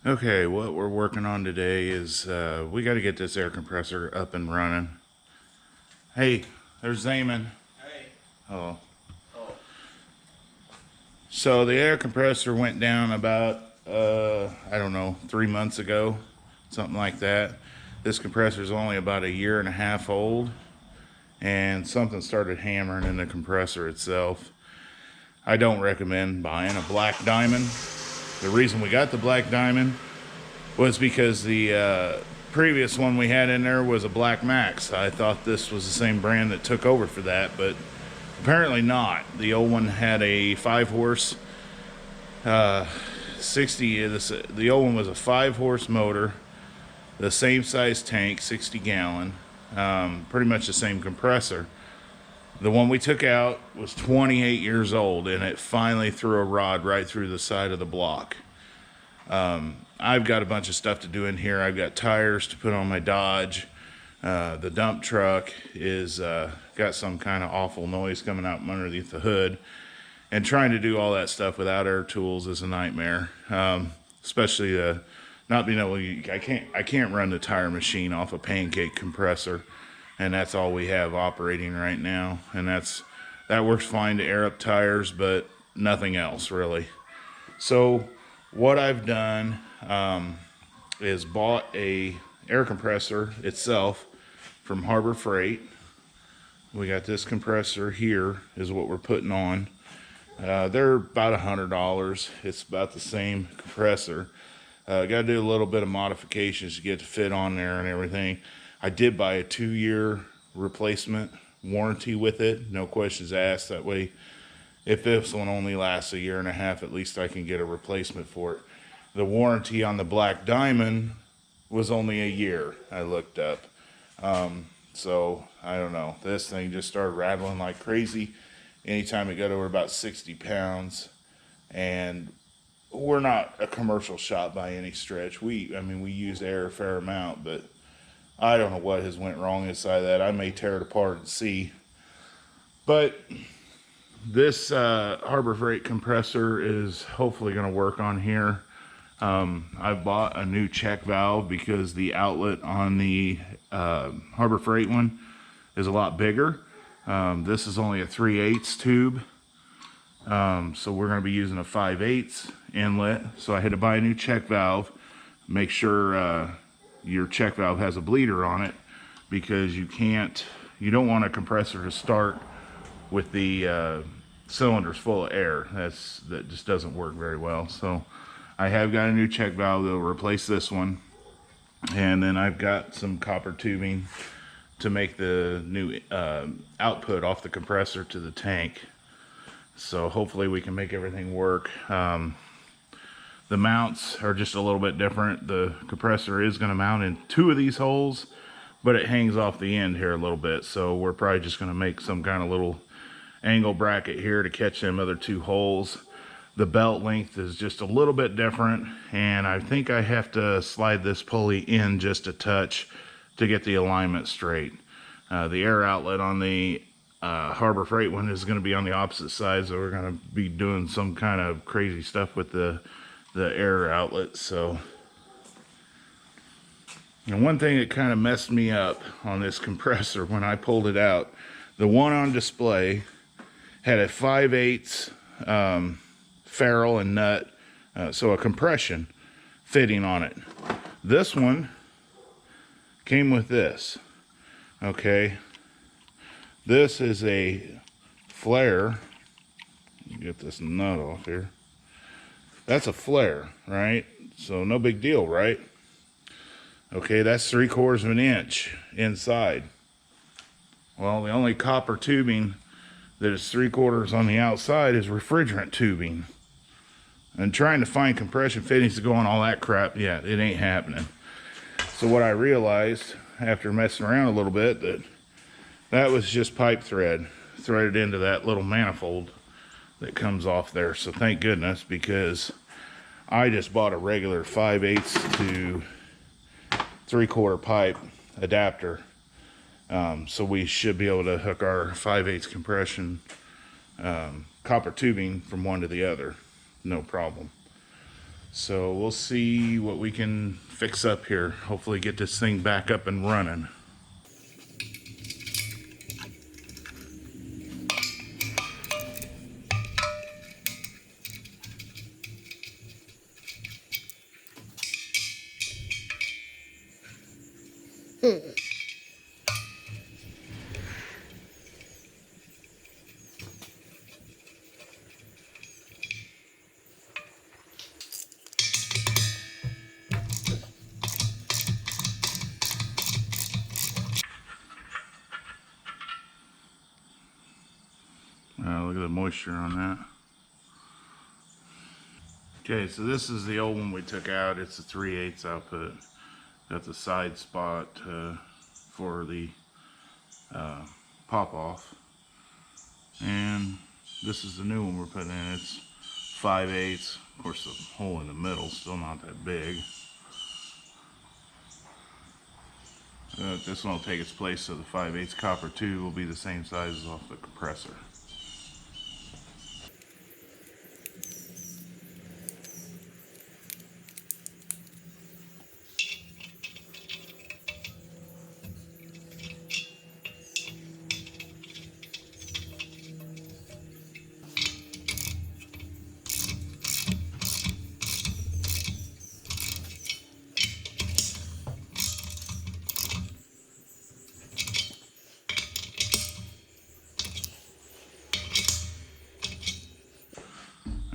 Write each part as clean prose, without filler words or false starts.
Okay, what we're working on today is we got to get this air compressor up and running. Hey, there's Zaman. Hey. Oh. Oh. So the air compressor went down about, I don't know, 3 months ago, something like that. This compressor is only about a year and a half old, and something started hammering in the compressor itself. I don't recommend buying a black diamond. The reason we got the black diamond was because the previous one we had in there was a Black Max. I thought this was the same brand that took over for that, but apparently not. The old one had a 5-horse 60. The old one was a 5-horse motor, the same size tank, 60 gallon, pretty much the same compressor. The one we took out was 28 years old, and it finally threw a rod right through the side of the block. I've got a bunch of stuff to do in here. I've got tires to put on my Dodge. The dump truck is got some kind of awful noise coming out from underneath the hood. And trying to do all that stuff without air tools is a nightmare. Especially not being able to, I can't run the tire machine off a pancake compressor. And that's all we have operating right now. And that works fine to air up tires, but nothing else really. So what I've done is bought a air compressor itself from Harbor Freight. We got this compressor here is what we're putting on. They're about $100. It's about the same compressor. Got to do a little bit of modifications to get it to fit on there and everything. I did buy a 2-year replacement warranty with it, no questions asked. That way, if this one only lasts a year and a half, at least I can get a replacement for it. The warranty on the Black Diamond was only a year, I looked up. So, I don't know. This thing just started rattling like crazy anytime it got over about 60 pounds. And we're not a commercial shop by any stretch. I mean, we use air a fair amount, but I don't know what has went wrong inside that. I may tear it apart and see. But this Harbor Freight compressor is hopefully going to work on here. I bought a new check valve because the outlet on the Harbor Freight one is a lot bigger. This is only a 3/8 tube. So we're going to be using a 5/8 inlet. So I had to buy a new check valve. Make sure your check valve has a bleeder on it, because you don't want a compressor to start with the cylinders full of air. That just doesn't work very well. So I have got a new check valve that will replace this one, and then I've got some copper tubing to make the new output off the compressor to the tank. So hopefully we can make everything work. The mounts are just a little bit different. The compressor is going to mount in 2 of these holes, but it hangs off the end here a little bit. So we're probably just going to make some kind of little angle bracket here to catch them other 2 holes. The belt length is just a little bit different, and I think I have to slide this pulley in just a touch to get the alignment straight. The air outlet on the Harbor Freight one is going to be on the opposite side, so we're going to be doing some kind of crazy stuff with the air outlet. So, and one thing that kind of messed me up on this compressor when I pulled it out, the one on display had a 5/8 ferrule and nut, so a compression fitting on it. This one came with this. Okay, this is a flare. Get this nut off here. That's a flare, right? So no big deal, right? Okay, that's 3/4 of an inch inside. Well, the only copper tubing that is 3/4 on the outside is refrigerant tubing. And trying to find compression fittings to go on all that crap, yeah, it ain't happening. So what I realized after messing around a little bit, that was just pipe thread threaded into that little manifold that comes off there. So thank goodness, because I just bought a regular 5/8 to 3/4 pipe adapter. So we should be able to hook our 5/8 compression copper tubing from one to the other, no problem. So we'll see what we can fix up here. Hopefully get this thing back up and running. Look at the moisture on that. Okay, so this is the old one we took out. It's a 3/8 output. Got the side spot for the pop off. And this is the new one we're putting in. It's 5/8. Of course, the hole in the middle is still not that big. This one will take its place, so the 5/8 copper tube will be the same size as off the compressor.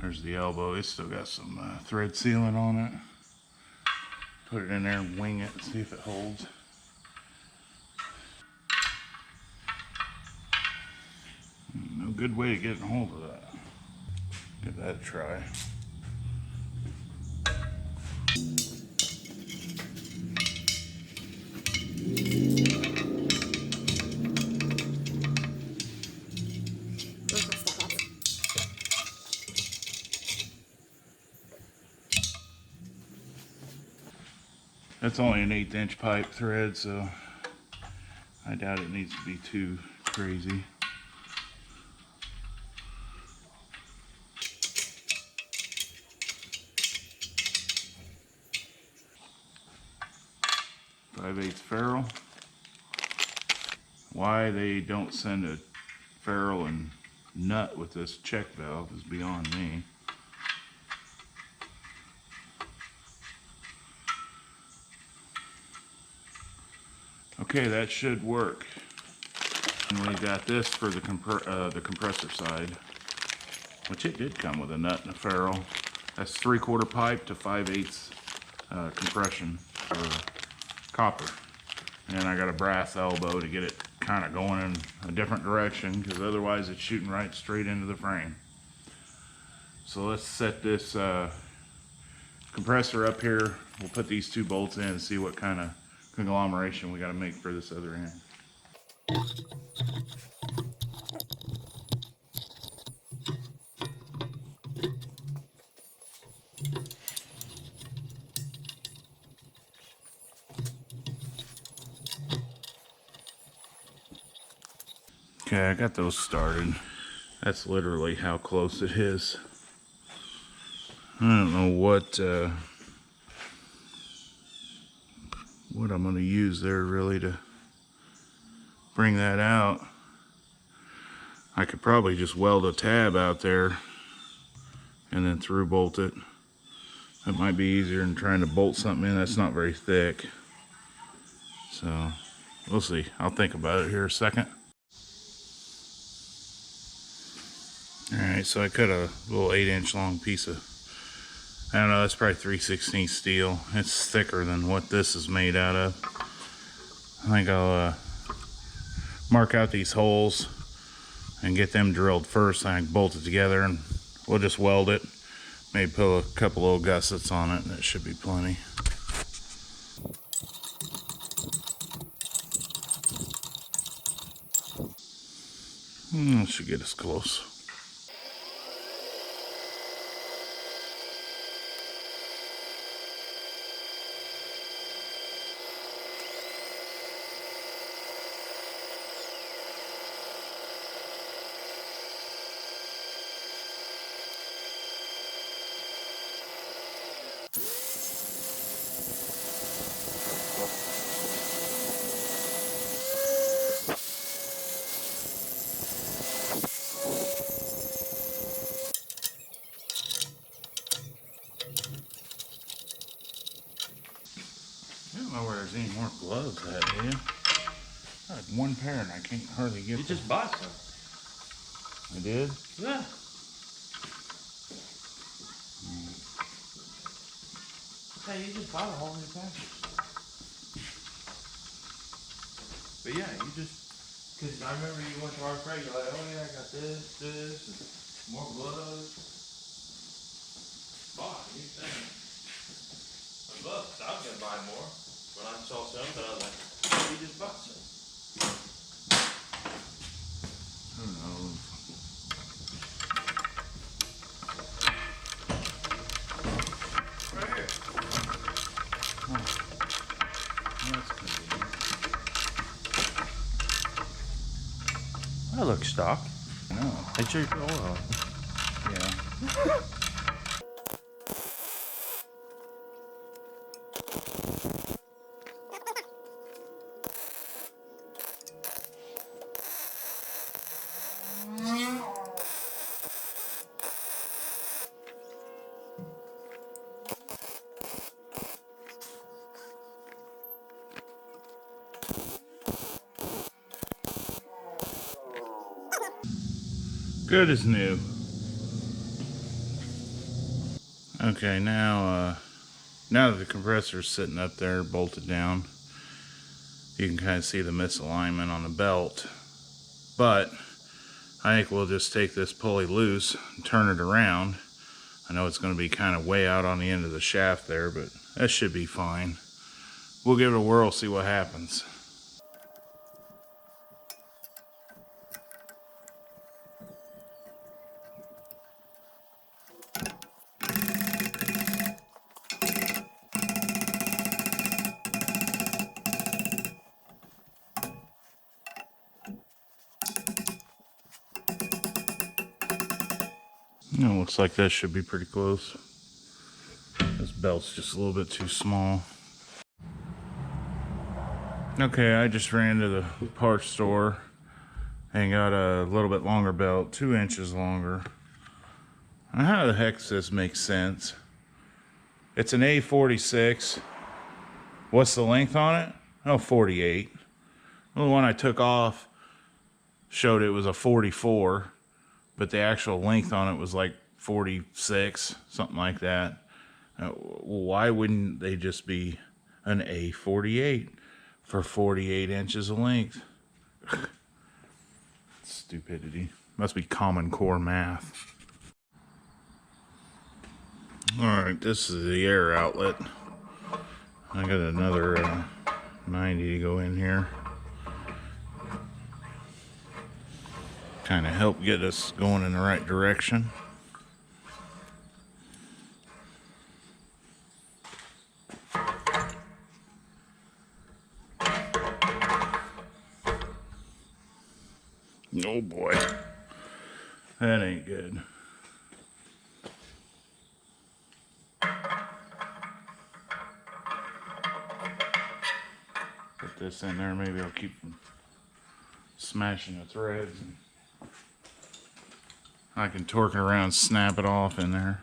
There's the elbow. It's still got some thread sealant on it. Put it in there and wing it and see if it holds. No good way to get a hold of that. Give that a try. That's only an 1/8 pipe thread, so I doubt it needs to be too crazy. Five-eighths ferrule. Why they don't send a ferrule and nut with this check valve is beyond me. Okay, that should work. And we got this for the compressor side, which it did come with a nut and a ferrule. That's 3/4 pipe to 5/8 compression for copper. And I got a brass elbow to get it kind of going in a different direction, because otherwise it's shooting right straight into the frame. So let's set this compressor up here. We'll put these 2 bolts in and see what kind of conglomeration we got to make for this other end. Okay, I got those started. That's literally how close it is. I don't know what I'm going to use there really to bring that out. I could probably just weld a tab out there and then through bolt it. That might be easier than trying to bolt something in that's not very thick. So we'll see. I'll think about it here a second. Alright, so I cut a little 8-inch long piece of, I don't know, that's probably 3/16 steel. It's thicker than what this is made out of. I think I'll mark out these holes and get them drilled first. I can bolt it together and we'll just weld it. Maybe put a couple little gussets on it and that should be plenty. That should get us close. I don't know where there's any more gloves at, do you? I had one pair and I can't hardly get You them. just bought some. I did? Yeah. Hey, you just bought a whole new package. But yeah, you just, because I remember you went to our fair, you're like, oh yeah, I got this, and more gloves. Bought a new thing. I was going to buy more. When I saw some, but I was like, oh, you just bought some. Who knows? Right here. That's convenient. That looks stock. No. It's your oil. Yeah. Good as new. Okay, now that the compressor's sitting up there bolted down, you can kind of see the misalignment on the belt. But I think we'll just take this pulley loose and turn it around. I know it's going to be kind of way out on the end of the shaft there, but that should be fine. We'll give it a whirl, see what happens. Looks like that should be pretty close. This belt's just a little bit too small. Okay, I just ran to the parts store and got a little bit longer belt, 2 inches longer. Now, how the heck does this make sense? It's an A46. What's the length on it? Oh, 48. Well, the one I took off showed it was a 44, but the actual length on it was like 46, something like that. Why wouldn't they just be an A48 for 48 inches of length? Stupidity. Must be Common Core math. Alright, this is the air outlet. I got another 90 to go in here. Kind of help get us going in the right direction. Oh boy, that ain't good. Put this in there, maybe I'll keep from smashing the threads. And I can torque it around, snap it off in there.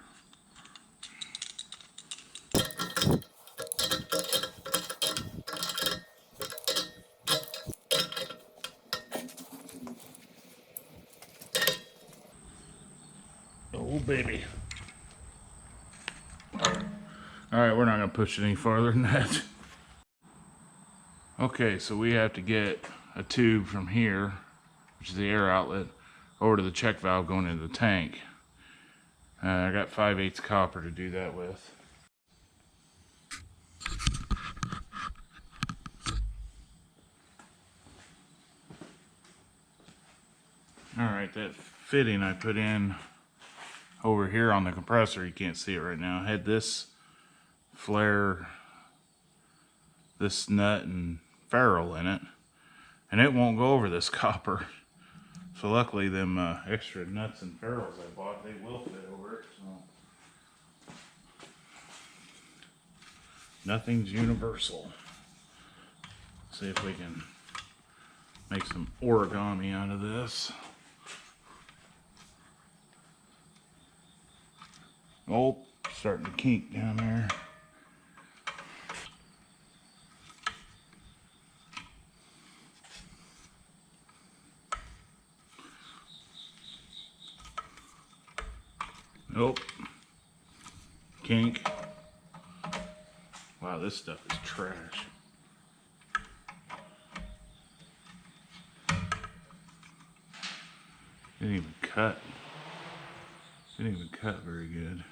Oh baby. Alright, we're not going to push it any farther than that. Okay, so we have to get a tube from here, which is the air outlet, over to the check valve going into the tank. I got 5/8 copper to do that with. Alright, that fitting I put in over here on the compressor, you can't see it right now, I had this flare, this nut and ferrule in it, and it won't go over this copper. So luckily them extra nuts and ferrules I bought, they will fit over it. So Nothing's universal. See if we can make some origami out of this. Oh, starting to kink down there. Nope. Kink. Wow, this stuff is trash. Didn't even cut. Didn't even cut very good.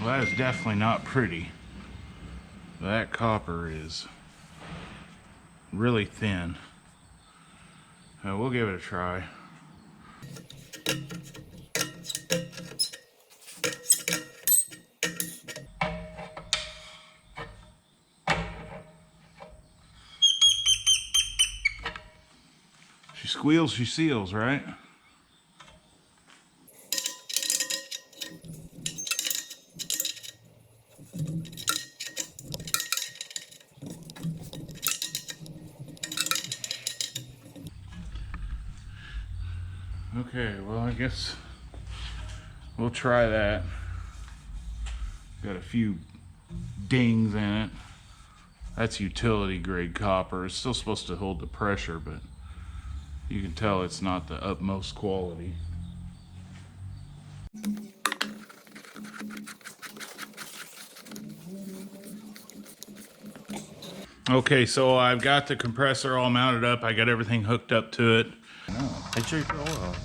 Well, that is definitely not pretty. That copper is really thin. We'll give it a try. She squeals, she seals, right? Okay, well, I guess we'll try that. Got a few dings in it. That's utility grade copper. It's still supposed to hold the pressure, but you can tell it's not the utmost quality. Okay, so I've got the compressor all mounted up. I got everything hooked up to it. Make sure you put oil.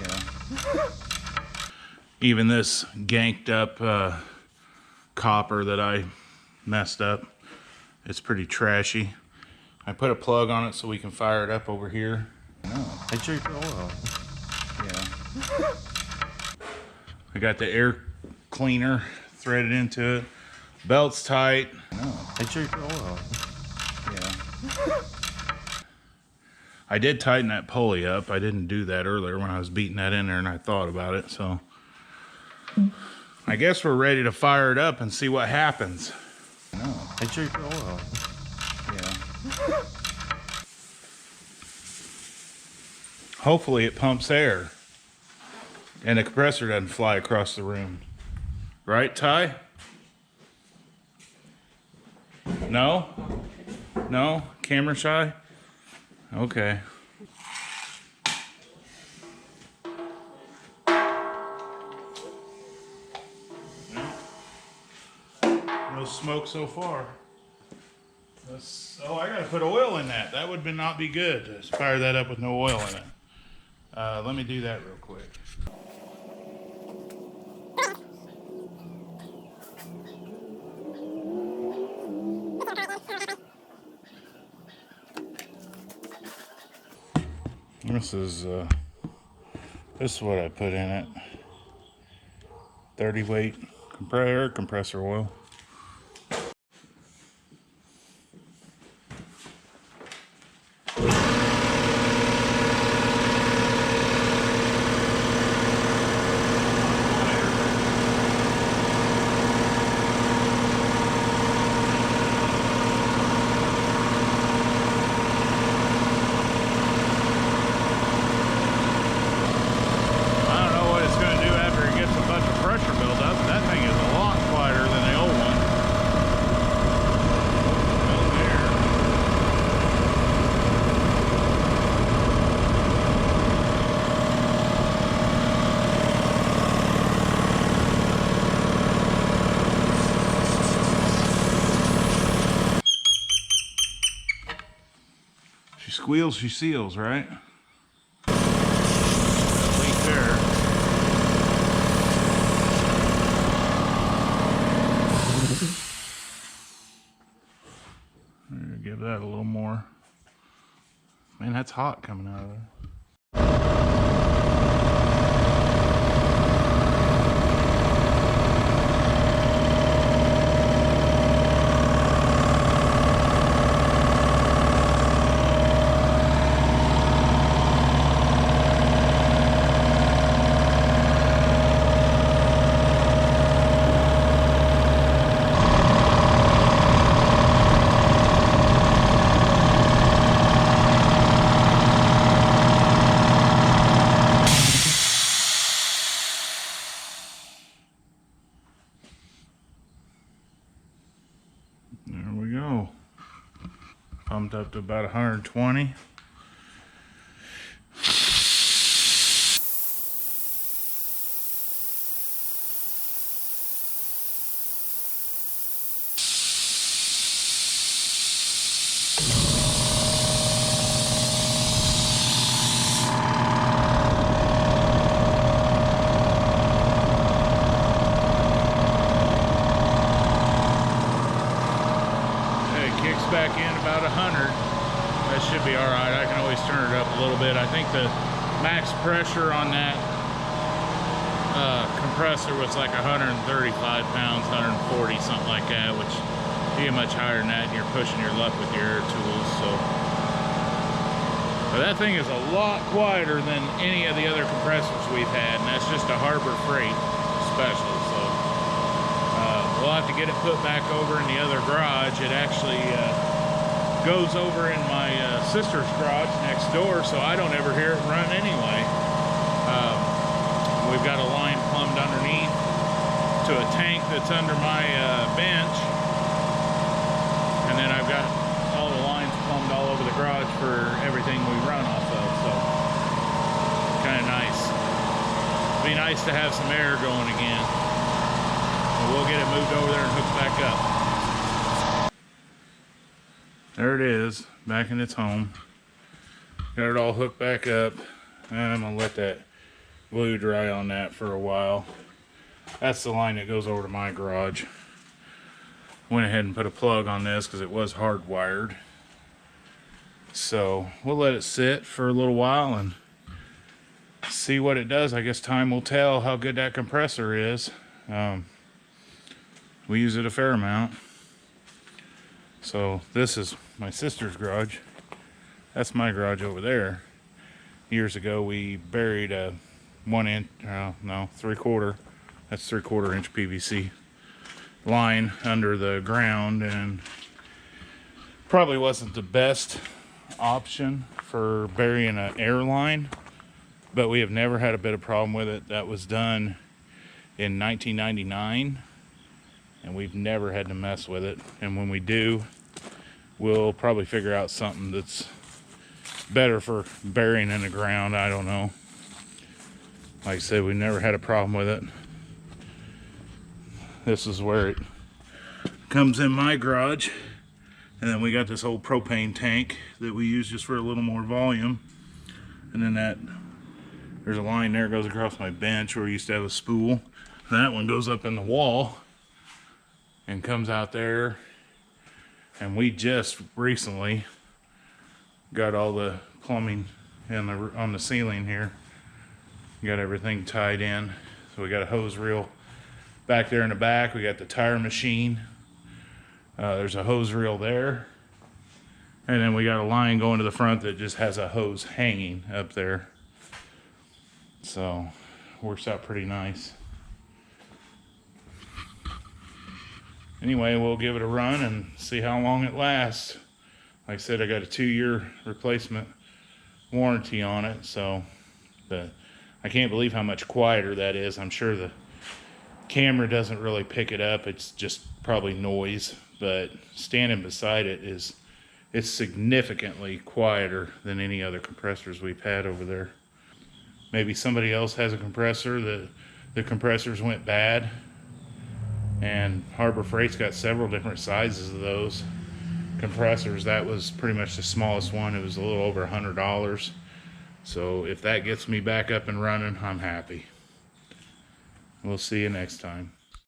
Yeah. Even this ganked up copper that I messed up, it's pretty trashy. I put a plug on it so we can fire it up over here. Make sure you put oil. Yeah. I got the air cleaner threaded into it. Belt's tight. Make sure you put oil. Yeah. I did tighten that pulley up. I didn't do that earlier when I was beating that in there and I thought about it, so I guess we're ready to fire it up and see what happens. Make sure you put oil. Yeah. Hopefully it pumps air and the compressor doesn't fly across the room. Right, Ty? No? No? Camera shy? Okay. No smoke so far. Oh, I gotta put oil in that. That would not be good to fire that up with no oil in it. Let me do that real quick. This is what I put in it. 30 weight compressor oil. She squeals, she seals, right? Leak there. Man, that's hot coming out of there. There we go. Pumped up to about 120. Back in about 100. That should be all right. I can always turn it up a little bit. I think the max pressure on that compressor was like 135 pounds, 140, something like that, which you get much higher than that and you're pushing your luck with your air tools. So but that thing is a lot quieter than any of the other compressors we've had, and that's just a Harbor Freight special. So we'll have to get it put back over in the other garage. It actually goes over in my sister's garage next door, so I don't ever hear it run anyway. We've got a line plumbed underneath to a tank that's under my bench, and then I've got all the lines plumbed all over the garage for everything we run off of, so kind of nice. Be nice to have some air going again. We'll get it moved over there and hooked back up. There it is, back in its home. Got it all hooked back up. And I'm gonna let that glue dry on that for a while. That's the line that goes over to my garage. Went ahead and put a plug on this because it was hardwired. So we'll let it sit for a little while and see what it does. I guess time will tell how good that compressor is. We use it a fair amount. So this is my sister's garage. That's my garage over there. Years ago we buried a 1 inch, no, 3/4. That's 3/4 inch PVC line under the ground, and probably wasn't the best option for burying an air line, but we have never had a bit of problem with it. That was done in 1999. And we've never had to mess with it. And when we do, we'll probably figure out something that's better for burying in the ground. I don't know. Like I said, we never had a problem with it. This is where it comes in my garage. And then we got this old propane tank that we use just for a little more volume. And then there's a line there that goes across my bench where we used to have a spool. That one goes up in the wall and comes out there. And we just recently got all the plumbing and on the ceiling here. Got everything tied in. So we got a hose reel back there in the back. We got the tire machine. There's a hose reel there. And then we got a line going to the front that just has a hose hanging up there. So works out pretty nice. Anyway, we'll give it a run and see how long it lasts. Like I said, I got a 2-year replacement warranty on it, so I can't believe how much quieter that is. I'm sure the camera doesn't really pick it up. It's just probably noise, but standing beside it it's significantly quieter than any other compressors we've had over there. Maybe somebody else has a compressor that the compressors went bad, and Harbor Freight's got several different sizes of those compressors. That was pretty much the smallest one. It was a little over $100. So if that gets me back up and running, I'm happy. We'll see you next time.